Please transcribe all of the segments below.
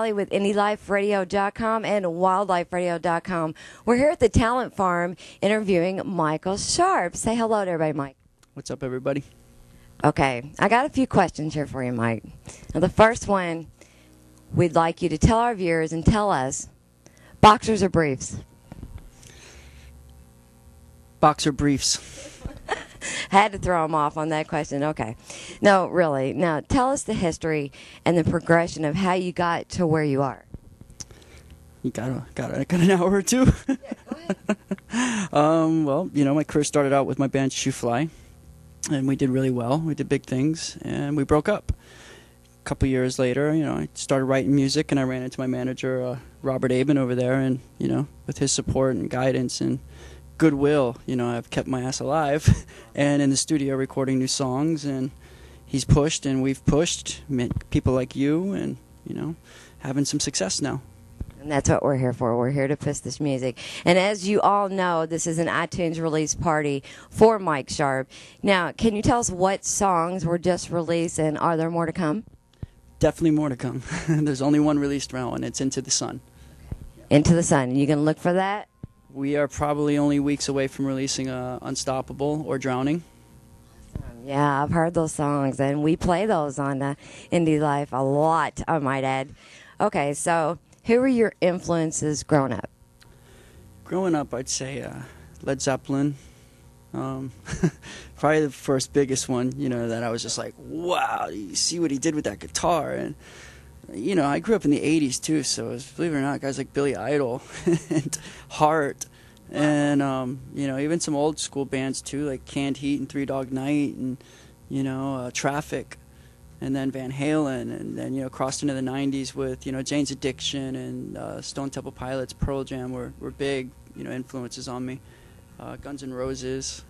Sally with indieliferadio.com and wildliferadio.com. We're here at the Talent Farm interviewing Michael Sharpe. Say hello to everybody, Mike. What's up, everybody? Okay, I got a few questions here for you, Mike. Now, the first one, we'd like you to tell our viewers and tell us, boxers or briefs? Boxer briefs. Had to throw them off on that question. Okay. No, really. Now, tell us the history and the progression of how you got to where you are. You got an hour or two? Yeah, go ahead. Well, my career started out with my band Shufly, and we did really well. We did big things, and we broke up. A couple years later, I started writing music, and I ran into my manager, Robert Aben, over there, and, with his support and guidance and goodwill, I've kept my ass alive and in the studio recording new songs, and he's pushed and we've pushed, met people like you, and, having some success now. And that's what we're here for. We're here to push this music. And as you all know, this is an iTunes release party for Mike Sharpe. Now, can you tell us what songs were just released, and are there more to come? Definitely more to come. There's only one released now, and it's Into the Sun. Into the Sun. You going to look for that? We are probably only weeks away from releasing Unstoppable or Drowning. Yeah, I've heard those songs, and we play those on Indie Life a lot, I might add. Okay, so who were your influences growing up? Growing up, I'd say Led Zeppelin. Probably the first biggest one, that I was just like, wow, you see what he did with that guitar. And, I grew up in the 80s, too, so believe it or not, guys like Billy Idol and Heart and, even some old school bands, too, like Canned Heat and Three Dog Night and, Traffic, and then Van Halen, and then, crossed into the 90s with, Jane's Addiction and Stone Temple Pilots, Pearl Jam were big, influences on me. Guns N' Roses.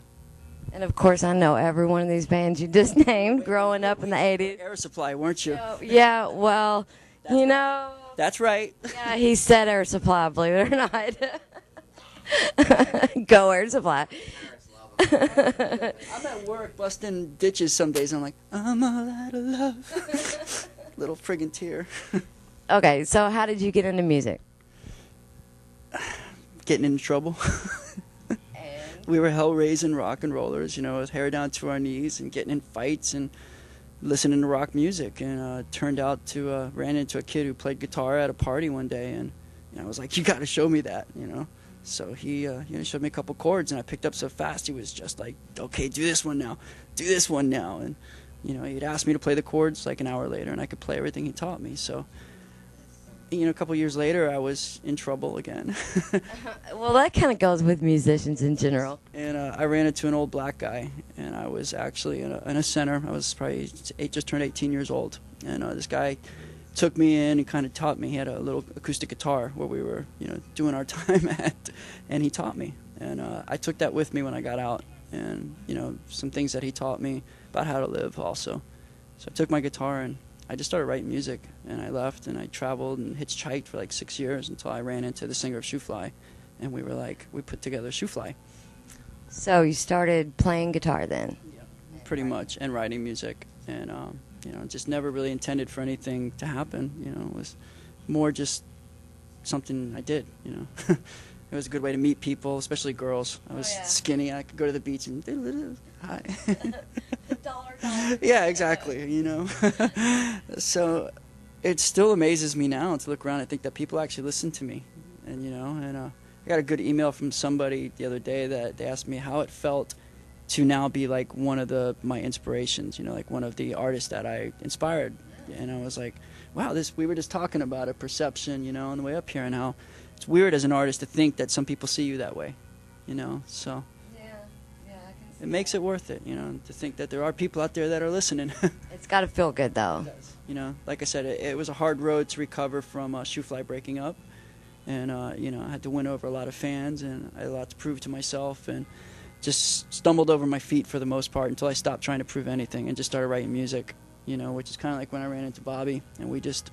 And, of course, I know every one of these bands you just named growing up in the 80s. Air Supply, weren't you? Yeah, well, That's right. Yeah, he said Air Supply, believe it or not. Go Air Supply. I'm at work busting ditches some days, and I'm like, I'm all out of love. Little friggin' tear. Okay, so how did you get into music? Getting into trouble. We were hell-raising rock and rollers, with hair down to our knees and getting in fights and listening to rock music. And turned out to ran into a kid who played guitar at a party one day, and I was like, you got to show me that, So he showed me a couple chords, and I picked up so fast he was just like, okay, do this one now, and he'd asked me to play the chords like an hour later, and I could play everything he taught me. So a couple years later, I was in trouble again. Well, that kind of goes with musicians in general. And I ran into an old black guy, and I was actually in a center. I was probably just turned 18 years old, and this guy took me in and kind of taught me. He had a little acoustic guitar where we were, doing our time at, and he taught me. And I took that with me when I got out, and, some things that he taught me about how to live also. So I took my guitar, and I just started writing music, and I left, and I traveled and hitchhiked for like 6 years until I ran into the singer of Shufly, and we put together Shufly. So you started playing guitar then? Yeah, pretty much, and writing music, and just never really intended for anything to happen. It was more just something I did. It was a good way to meet people, especially girls. I was skinny. I could go to the beach and hi. $1. Yeah, exactly. So it still amazes me now to look around and think that people actually listen to me, and I got a good email from somebody the other day that they asked me how it felt to now be like one of my inspirations, like one of the artists that I inspired. And I was like, wow, we were just talking about a perception, on the way up here, and how it's weird as an artist to think that some people see you that way, so it makes it worth it, to think that there are people out there that are listening. It's got to feel good, though. It does. Like I said, it was a hard road to recover from Shufly breaking up, and I had to win over a lot of fans, and I had a lot to prove to myself, and just stumbled over my feet for the most part until I stopped trying to prove anything and just started writing music, which is kind of like when I ran into Bobby, and we just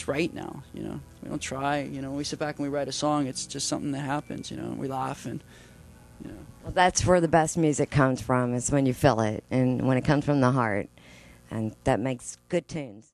write now, we don't try, when we sit back and we write a song, it's just something that happens, and we laugh, and Well, that's where the best music comes from, is when you feel it and when it comes from the heart, and that makes good tunes.